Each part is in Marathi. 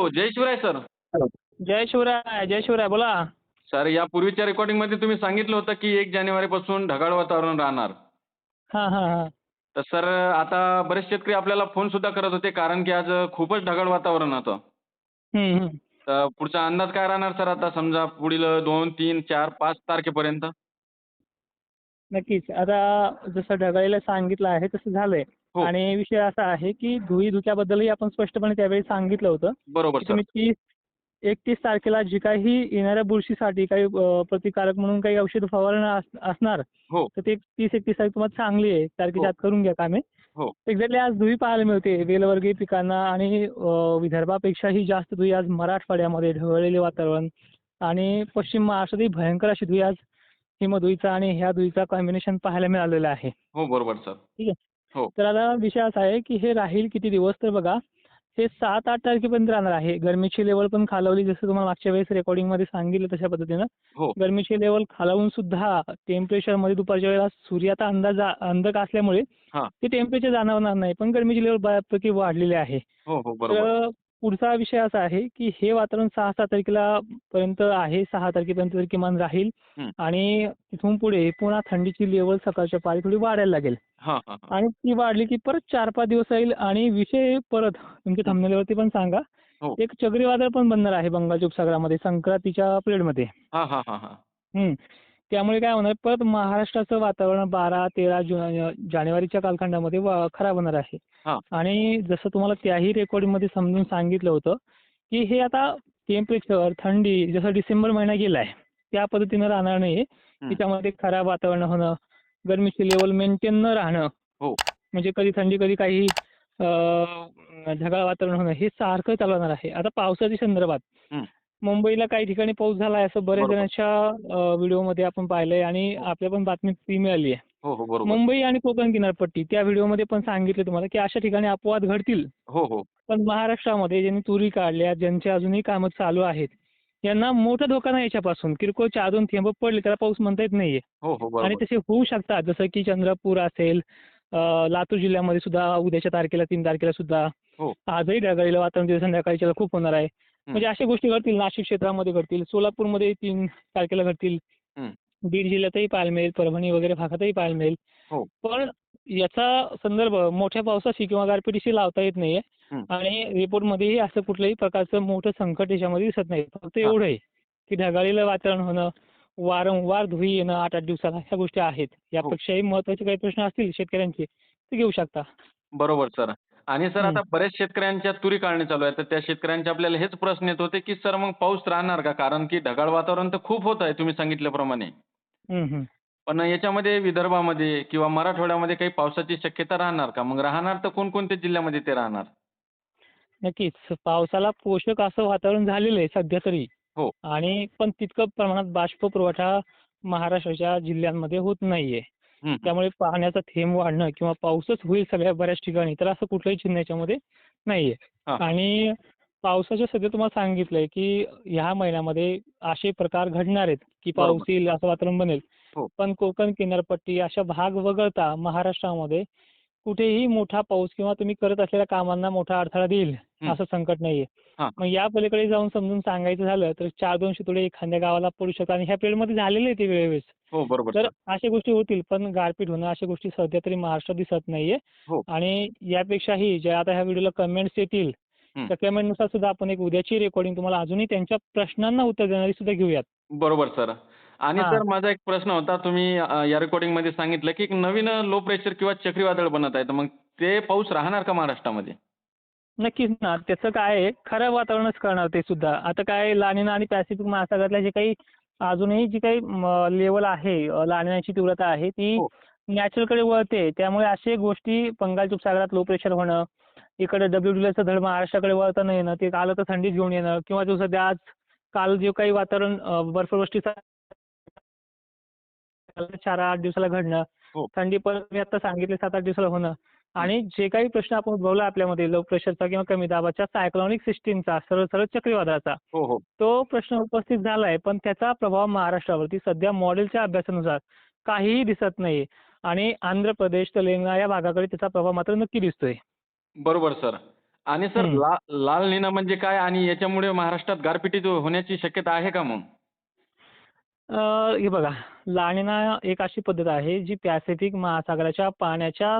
जय शिवराय सर. जय शिवराय, जय शिवराय. बोला. सर यापूर्वीच्या रेकॉर्डिंगमध्ये तुम्ही सांगितलं होतं की 1 जानेवारीपासून ढगाळ वातावरण राहणार. हां, हां, हां. तर सर आता बरेच शेतकरी आपल्याला फोन सुद्धा करत होते कारण की आज खूपच ढगाळ वातावरण होतं. हं, हं. तर पुढचा अंदाज काय राहणार सर आता समजा पुढील 2, 3, 4, 5 तारखेपर्यंत? नक्कीच. आता जसं ढगाळीला सांगितलं आहे तसं झालंय. हो, आणि विषय असा आहे की धुळी-धुक्याबद्दलही आपण स्पष्टपणे त्यावेळी सांगितलं होतं, बरोबर की सर. तुम्ही 31 तारखेला जी काही येणाऱ्या बुरशीसाठी काही प्रतिकारक म्हणून काही औषधं फवारणार असणार, हो, तर ते 30-31 तारीख तुम्हाला चांगली आहे. तारखेच्या हो, आत करून घ्या कामे. हो. एक्झॅक्टली आज धुळी पाहायला मिळते वेलवर्गीय पिकांना आणि विदर्भापेक्षाही जास्त धुळी आज मराठवाड्यामध्ये ढगाळलेले वातावरण आणि पश्चिम महाराष्ट्रातही भयंकर अशी धुळी आज हिमधुळीचा आणि ह्या धुळीचा कॉम्बिनेशन पाहायला मिळालेलं आहे. हो, बरोबर सर. ठीक आहे. हो. तर आता विषय असा आहे की हे राहील किती दिवस तर बघा, हे 7-8 तारखेपर्यंत राहणार आहे. गरमीची लेव्हल पण खालावली जसं तुम्हाला मागच्या वेळेस रेकॉर्डिंगमध्ये सांगितलं तशा पद्धतीनं. हो. गरमीची लेव्हल खालावून सुद्धा टेम्परेचरमध्ये दुपारच्या वेळेला सूर्याचा अंधक असल्यामुळे हां. ते टेम्परेचर जाणवणार नाही. पण गरमीची लेव्हल बऱ्यापैकी वाढलेली आहे. हो, हो. बरोबर. तर पुढचा विषय असा आहे की हे वातावरण 6-7 तारखेला पर्यंत आहे. 6 तारखेपर्यंत तरी किमान राहील हं. आणि तिथून पुढे पुन्हा थंडीची लेव्हल सकाळच्या पारी थोडी वाढायला लागेल. हां, हां, हां. आणि ती वाढली की परत 4-5 दिवस राहील आणि विषय परत तुमच्या हं. थंबनेलवरती पण सांगा, हो. एक चक्रीवादळ पण बनणार आहे बंगालच्या उपसागरामध्ये संक्रांतीच्या पिरियडमध्ये. हां, हां, हां, हां. हं. त्यामुळे काय होणार परत महाराष्ट्राचं वातावरण 12-13 जानेवारीच्या कालखंडामध्ये खराब होणार आहे. हां. आणि जसं तुम्हाला त्याही रेकॉर्डिंगमध्ये समजून सांगितलं होतं, की हे आता टेम्परेचर, थंडी जसं डिसेंबर महिना गेलाय, त्या पद्धतीनं राहणार नाहीये, की हं. त्यामध्ये खराब वातावरण होणं, गरमीची लेव्हल मेंटेन न राहणं, हो. म्हणजे कधी थंडी, कधी काही ढगाळ वातावरण होणं, हे सारखं चालवणार आहे. आता पावसाच्या संदर्भात हं. मुंबईला काही ठिकाणी पाऊस झाला आहे असं बऱ्याच बरोबर. जणांच्या व्हिडिओमध्ये आपण पाहिलंय आणि हो. आपल्या पण बातमीत ती मिळाली आहे. हो, हो. बरोबर. मुंबई आणि कोकण किनारपट्टी त्या व्हिडिओमध्ये पण सांगितलं तुम्हाला, की अशा ठिकाणी अपवाद घडतील. हो, हो. पण महाराष्ट्रामध्ये ज्यांनी तुरी काढल्या, ज्यांची अजूनही कामं चालू आहेत, यांना मोठा धोका नाही याच्यापासून. किरकोळ 4-2 थेंब पडले त्याला पाऊस म्हणता येत नाहीये. हो, हो. आणि बरोबर. तसे होऊ शकतात जसं की चंद्रपूर असेल, लातूर जिल्ह्यामध्ये सुद्धा उद्याच्या तारखेला 3 तारखेला सुद्धा हो. आजही ढगाळलेलं वातावरण तिथे संध्याकाळच्या खूप होणार आहे. हं. म्हणजे अशा गोष्टी घडतील. नाशिक क्षेत्रामध्ये घडतील, सोलापूरमध्ये 3 तारखेला घडतील, हं. बीड जिल्ह्यातही पाहायला मिळेल, परभणी वगैरे भागातही पाहायला मिळेल. हो. पण याचा संदर्भ मोठ्या पावसाशी किंवा गारपिटीशी लावता येत नाहीये हं. आणि रिपोर्टमध्येही असं कुठल्याही प्रकारचं मोठं संकट याच्यामध्ये दिसत नाही. फक्त हां. एवढं आहे, की ढगाळलेलं वातावरण होणं, वारंवार धुळी येणं 8-8 दिवसाला ह्या गोष्टी आहेत. हो. यापेक्षाही महत्त्वाचे काही प्रश्न असतील शेतकऱ्यांचे, ते घेऊ शकता. बरोबर सर. आणि सर हं. आता बऱ्याच शेतकऱ्यांच्या तुरी काढणी चालू आहे. तर त्या शेतकऱ्यांचे आपल्याला हेच प्रश्न येत होते, की सर मग पाऊस राहणार का? कारण की ढगाळ वातावरण तर खूप होत आहे तुम्ही सांगितल्याप्रमाणे. हं, हं. पण याच्यामध्ये विदर्भामध्ये किंवा मराठवाड्यामध्ये काही पावसाची शक्यता राहणार का? मग राहणार तर कोणकोणत्या जिल्ह्यामध्ये ते राहणार? नक्कीच. पावसाला पोषक असं वातावरण झालेलं आहे सध्या तरी. हो. आणि पण तितकं प्रमाणात बाष्प पुरवठा महाराष्ट्राच्या जिल्ह्यांमध्ये होत नाहीये. हं, हं. त्यामुळे पाण्याचा थेंब वाढणं किंवा पाऊसच होईल सगळ्या बऱ्याच ठिकाणी तर असं कुठलंही चिन्ह याच्यामध्ये नाहीये. हां, हां. आणि पावसाच्या सध्या तुम्हाला सांगितलंय, की ह्या महिन्यामध्ये असे प्रकार घडणार आहेत, की पाऊस बरोबर. येईल असं वातावरण बनेल. हो. पण कोकण किनारपट्टी अशा भाग वगळता महाराष्ट्रामध्ये कुठेही मोठा पाऊस किंवा तुम्ही करत असलेल्या कामांना मोठा अडथळा देईल हं. असं संकट नाहीये. हां. मग या पलीकडे जाऊन समजून सांगायचं झालं तर 4-2 शितोडे एखाद्या गावाला पडू शकतात आणि ह्या पिरियडमध्ये झालेलं आहे ते वेळोवेळेस. हो, बरोबर तर सर. अशा गोष्टी होतील पण गारपीट होणं अशा गोष्टी सध्या तरी महाराष्ट्रात दिसत नाहीये. हो. आणि यापेक्षाही ज्या आता ह्या व्हिडिओला कमेंट्स येतील, हं. त्या कमेंटनुसार सुद्धा आपण एक उद्याची रेकॉर्डिंग तुम्हाला अजूनही त्यांच्या प्रश्नांना उत्तर देणारी सुद्धा घेऊयात. बरोबर सर. आणि हां. सर माझा एक प्रश्न होता. तुम्ही या रेकॉर्डिंगमध्ये सांगितलं, की एक नवीन लो प्रेशर किंवा चक्रीवादळ बनत आहे. तर मग ते पाऊस राहणार का महाराष्ट्रामध्ये? नक्कीच ना. त्याचं काय आहे, खरं वातावरणच करणार ते सुद्धा. आता काय लानिना आणि पॅसिफिक महासागरातल्या जे काही अजूनही जी काही लेव्हल आहे, लानिनाची तीव्रता आहे, ती हो. नॅचरलकडे वळते. त्यामुळे अशा गोष्टी बंगालच्या उपसागरात लो प्रेशर होणं, इकडे डब्ल्यूडब्ल्यूचं धड महाराष्ट्राकडे वळता येणं, ते आलं तर थंडीच घेऊन येणं किंवा जो सध्या आज काल जे काही वातावरण बर्फवृष्टीचं 4-8 दिवसाला घडणं, हो. थंडी परत मी आता सांगितले 7-8 दिवसाला होणं हं. आणि जे काही प्रश्न आपण उद्भवला आपल्यामध्ये लो प्रेशरचा किंवा कमी दाबाच्या सायक्लॉनिक सिस्टीमचा, सरळ-सरळ चक्रीवादळाचा, हो, हो. तो प्रश्न उपस्थित झालाय. पण त्याचा प्रभाव महाराष्ट्रावरती सध्या मॉडेलच्या अभ्यासानुसार काहीही दिसत नाहीये आणि आंध्र प्रदेश, तेलंगणा या भागाकडे त्याचा प्रभाव मात्र नक्की दिसतोय. बरोबर सर. आणि सर हं. लाल निना म्हणजे काय आणि याच्यामुळे महाराष्ट्रात गारपिटी होण्याची शक्यता आहे का मग? हे बघा, लानिना एक अशी पद्धत आहे जी पॅसिफिक महासागराच्या पाण्याच्या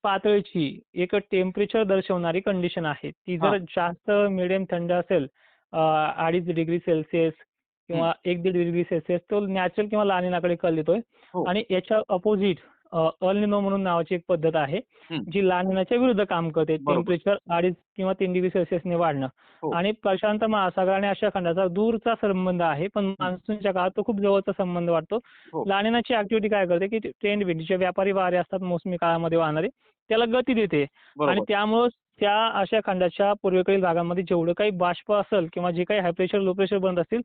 पातळीची एक टेम्परेचर दर्शवणारी कंडिशन आहे. ती हां. जर जास्त मिडियम थंड असेल 2.5 डिग्री सेल्सिअस हं. किंवा 1 डिग्री सेल्सिअस तो नॅचरल किंवा लानिनाकडे कल देतोय. हो. आणि याच्या अपोझिट अल निनो म्हणून नावाची एक पद्धत आहे, हं. जी लानिनाच्या विरुद्ध काम करते. बरोबर. टेम्परेचर 2.5 किंवा 3 डिग्री सेल्सिअसने वाढणं. हो. आणि प्रशांत महासागर आणि आशिया खंडाचा दूरचा संबंध आहे, पण हं. मान्सूनच्या काळात तो खूप जवळचा संबंध वाटतो. हो. लानिनाची ॲक्टिव्हिटी काय करते, की ट्रेंड विंड जे व्यापारी वारे असतात मोसमी काळामध्ये वाहणारे, त्याला गती देते आणि बरोबर. त्यामुळं त्या आशिया खंडाच्या पूर्वेकडील भागामध्ये जेवढं काही बाष्प असेल किंवा जे काही हाय प्रेशर, लो प्रेशर बनत असतील,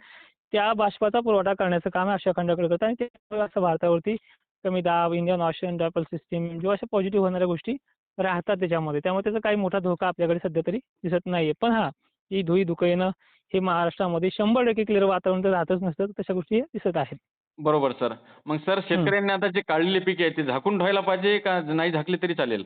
त्या बाष्पाचा पुरवठा करण्याचं काम आशिया खंडाकडे करतं आणि ते असं भारतावरती कमी दाब, इंडियन ओशन डायपोल सिस्टीम किंवा अशा पॉझिटिव्ह होणाऱ्या गोष्टी राहतात त्याच्यामध्ये. त्यामुळे त्याचा काही मोठा धोका आपल्याकडे सध्या तरी दिसत नाहीये. पण हां, ही धुळी-धुकं येणं हे महाराष्ट्रामध्ये 100% क्लिअर वातावरण तर राहतच नसतं. तशा गोष्टी दिसत आहेत. बरोबर सर. मग सर हं. शेतकऱ्यांनी आता जे काढलेली पिके आहेत, ते झाकून ठेवायला पाहिजे का नाही झाकली तरी चालेल?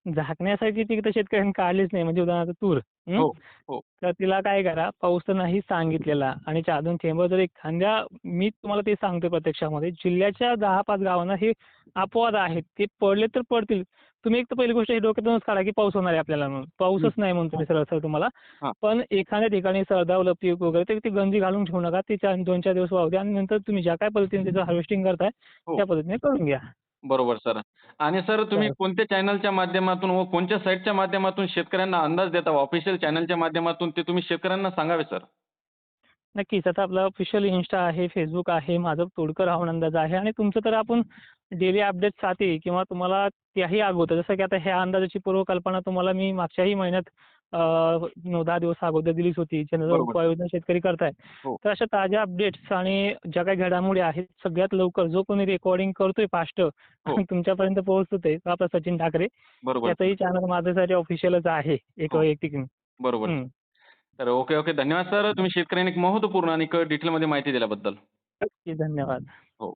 झाकण्यासाठी ती तर शेतकऱ्यांनी काढलीच नाही. म्हणजे उदाहरणार्थ तूर. हं. हो, हो. तर तिला काय करा, पाऊस तर नाही सांगितलेला आणि 4-2 थेंब जर एखाद्या मी तुम्हाला ते सांगतोय प्रत्यक्षामध्ये जिल्ह्याच्या 10-5 गावांना हे अपवाद आहेत. ते पडले तर पडतील. तुम्ही एक तर पहिली गोष्ट ही डोक्यातूनच काढा, की पाऊस होणार आहे आपल्याला म्हणून. हं. पाऊसच नाही म्हणतो मी सरळ-सरळ तुम्हाला. हां. पण एखाद्या ठिकाणी सरदावलं पीक वगैरे तर ती गंजी घालून ठेवू नका. ती 2-4 दिवस वाहू द्या आणि नंतर तुम्ही ज्या काही पद्धतीने त्याचं हार्वेस्टिंग करताय, हो. त्या पद्धतीने करून घ्या. बरोबर सर. आणि सर तुम्ही तर कोणत्या चॅनलच्या माध्यमातून व कोणत्या साइटच्या माध्यमातून शेतकऱ्यांना अंदाज देता? ऑफिशियल चॅनलच्या माध्यमातून ते तुम्ही शेतकऱ्यांना सांगावे सर. नक्कीच. आता आपलं ऑफिशियल Insta आहे, Facebook आहे, माझं तोडकर हवामान अंदाज आहे आणि तुमचं तर आपण डेली अपडेट्ससाठी किंवा तुम्हाला त्याही अगोदर जसं की आता ह्या अंदाजाची पूर्वकल्पना तुम्हाला मी मागच्याही महिन्यात 9-10 दिवस अगोदर दिलीच होती. ज्याचं बरोबर. उपाययोजना शेतकरी करताय. हो, तर अशा ताज्या अपडेट्स आणि ज्या काही घडामोडी आहेत सगळ्यात लवकर जो कोणी रेकॉर्डिंग करतोय फास्ट हो. आणि तुमच्यापर्यंत पोहोचतोय तो आपला सचिन ठाकरे. बरोबर सर. त्याचंही चॅनल माझ्यासाठी ऑफिशियलच आहे एक हो. वैयक्तिक. बरोबर हं. सर. तर ओके, ओके. धन्यवाद सर. तुम्ही शेतकऱ्यांना एक महत्त्वपूर्ण आणि डिटेलमध्ये माहिती दिल्याबद्दल. नक्की. धन्यवाद. हो.